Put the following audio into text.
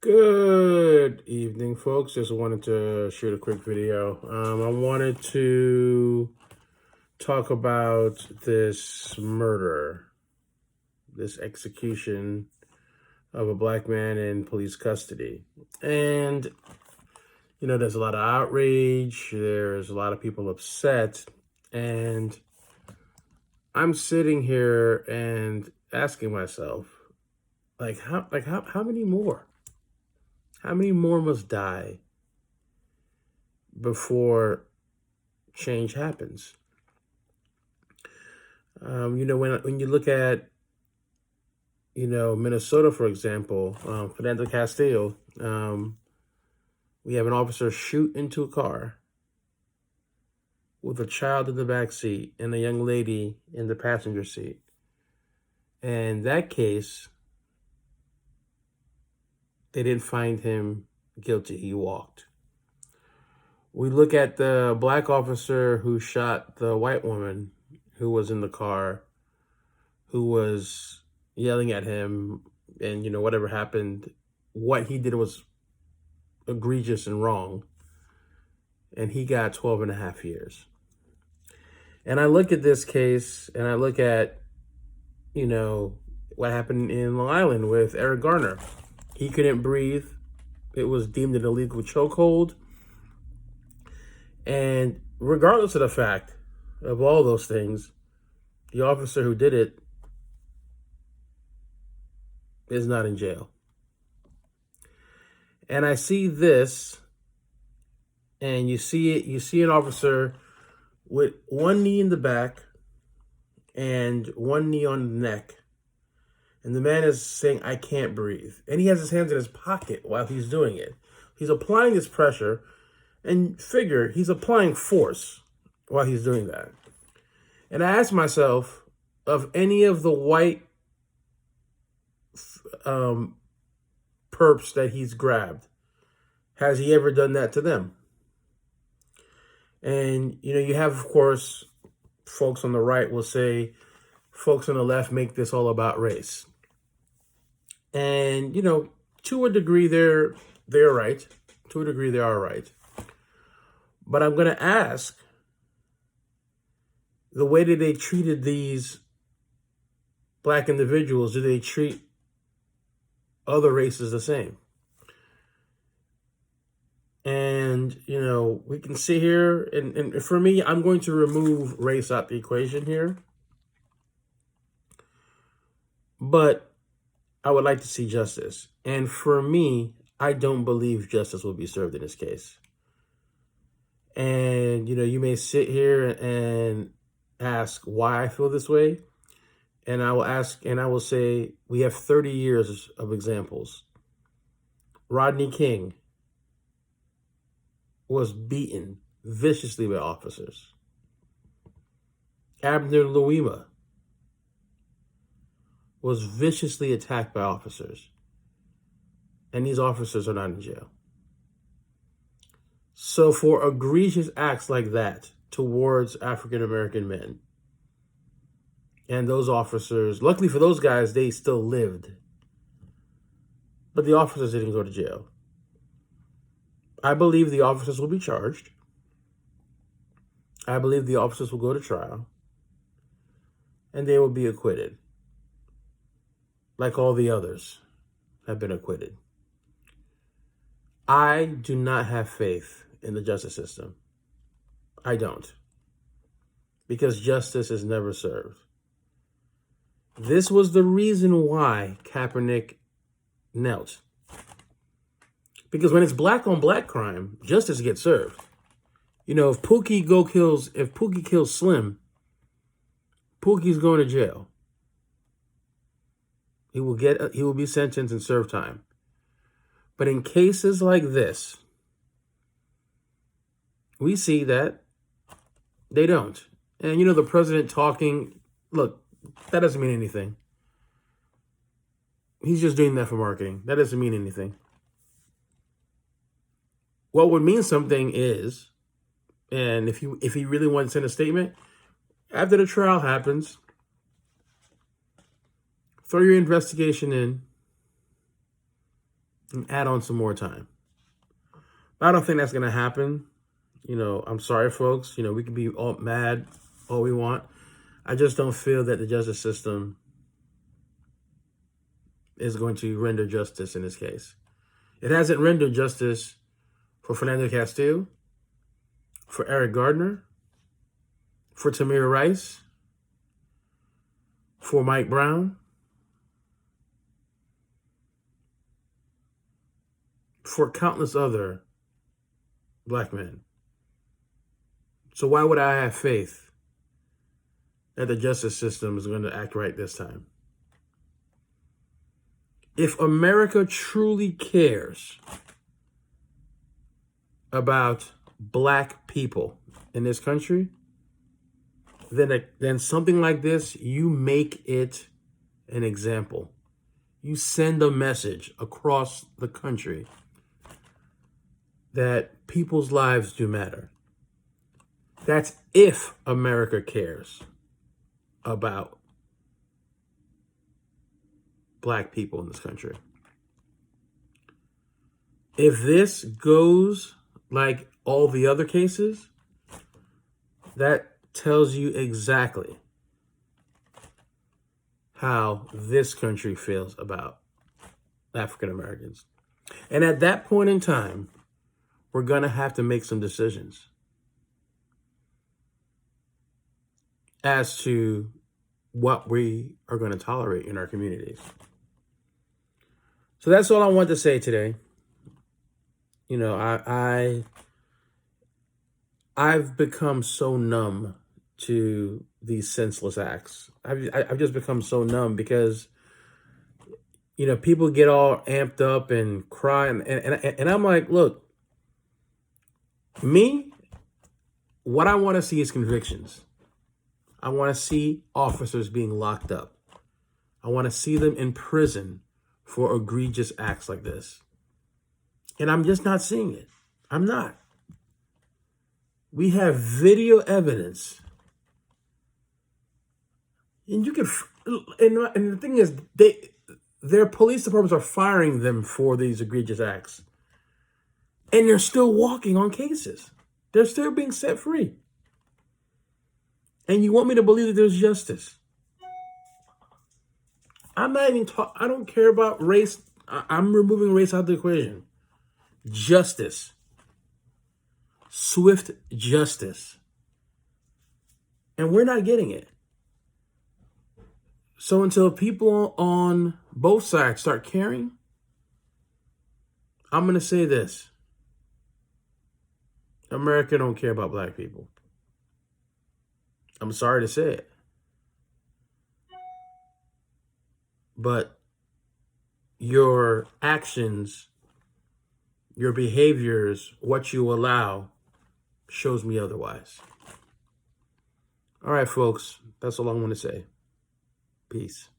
Good evening, folks. Just wanted to shoot a quick video. I wanted to talk about this murder, this execution of a black man in police custody. And, there's a lot of outrage. There's a lot of people upset. And I'm sitting here and asking myself, how many more? How many more must die before change happens? When you look at, Minnesota, for example, Fernando Castillo, we have an officer shoot into a car with a child in the back seat and a young lady in the passenger seat. And that case, they didn't find him guilty. He walked. We look at the black officer who shot the white woman who was in the car, who was yelling at him, and, whatever happened, what he did was egregious and wrong. And he got 12 and a half years. And I look at this case and I look at, what happened in Long Island with Eric Garner. He couldn't breathe. It was deemed an illegal chokehold. And regardless of the fact of all those things, the officer who did it is not in jail. And I see this, and you see an officer with one knee in the back and one knee on the neck. And the man is saying, "I can't breathe." And he has his hands in his pocket while he's doing it. He's applying this pressure, and figure he's applying force while he's doing that. And I ask myself, of any of the white perps that he's grabbed, has he ever done that to them? And, you have, of course, folks on the right will say, folks on the left make this all about race. And, to a degree, they're right. To a degree, they are right. But I'm going to ask, the way that they treated these black individuals, do they treat other races the same? And, we can sit here, and for me, I'm going to remove race out the equation here. But I would like to see justice. And for me, I don't believe justice will be served in this case. And, you may sit here and ask why I feel this way. And I will say, we have 30 years of examples. Rodney King was beaten viciously by officers. Abner Louima was viciously attacked by officers. And these officers are not in jail. So for egregious acts like that towards African-American men, and those officers, luckily for those guys, they still lived. But the officers didn't go to jail. I believe the officers will be charged. I believe the officers will go to trial. And they will be acquitted. Like all the others have been acquitted. I do not have faith in the justice system. I don't. Because justice is never served. This was the reason why Kaepernick knelt. Because when it's black on black crime, justice gets served. If Pookie kills Slim, Pookie's going to jail. He will be sentenced and serve time. But in cases like this, we see that they don't. And, the president talking, look, that doesn't mean anything. He's just doing that for marketing. That doesn't mean anything. What would mean something is, and if he really wants to send a statement, after the trial happens, throw your investigation in, and add on some more time. I don't think that's going to happen. I'm sorry, folks. We can be all mad all we want. I just don't feel that the justice system is going to render justice in this case. It hasn't rendered justice for Fernando Castillo, for Eric Gardner, for Tamir Rice, for Mike Brown, for countless other black men. So why would I have faith that the justice system is going to act right this time? If America truly cares about black people in this country, then something like this, you make it an example. You send a message across the country that people's lives do matter. That's if America cares about black people in this country. If this goes like all the other cases, that tells you exactly how this country feels about African Americans. And at that point in time, we're going to have to make some decisions as to what we are going to tolerate in our communities. So that's all I want to say today. I've become so numb to these senseless acts. I've just become so numb because, people get all amped up and cry. And I'm like, look, what I want to see is convictions. I want to see officers being locked up. I want to see them in prison for egregious acts like this. And I'm just not seeing it. I'm not. We have video evidence. And you can, and the thing is, their police departments are firing them for these egregious acts. And they're still walking on cases. They're still being set free. And you want me to believe that there's justice? I'm not even I don't care about race. I'm removing race out of the equation. Justice. Swift justice. And we're not getting it. So until people on both sides start caring, I'm going to say this. America don't care about black people. I'm sorry to say it. But your actions, your behaviors, what you allow shows me otherwise. All right, folks, that's all I want to say. Peace.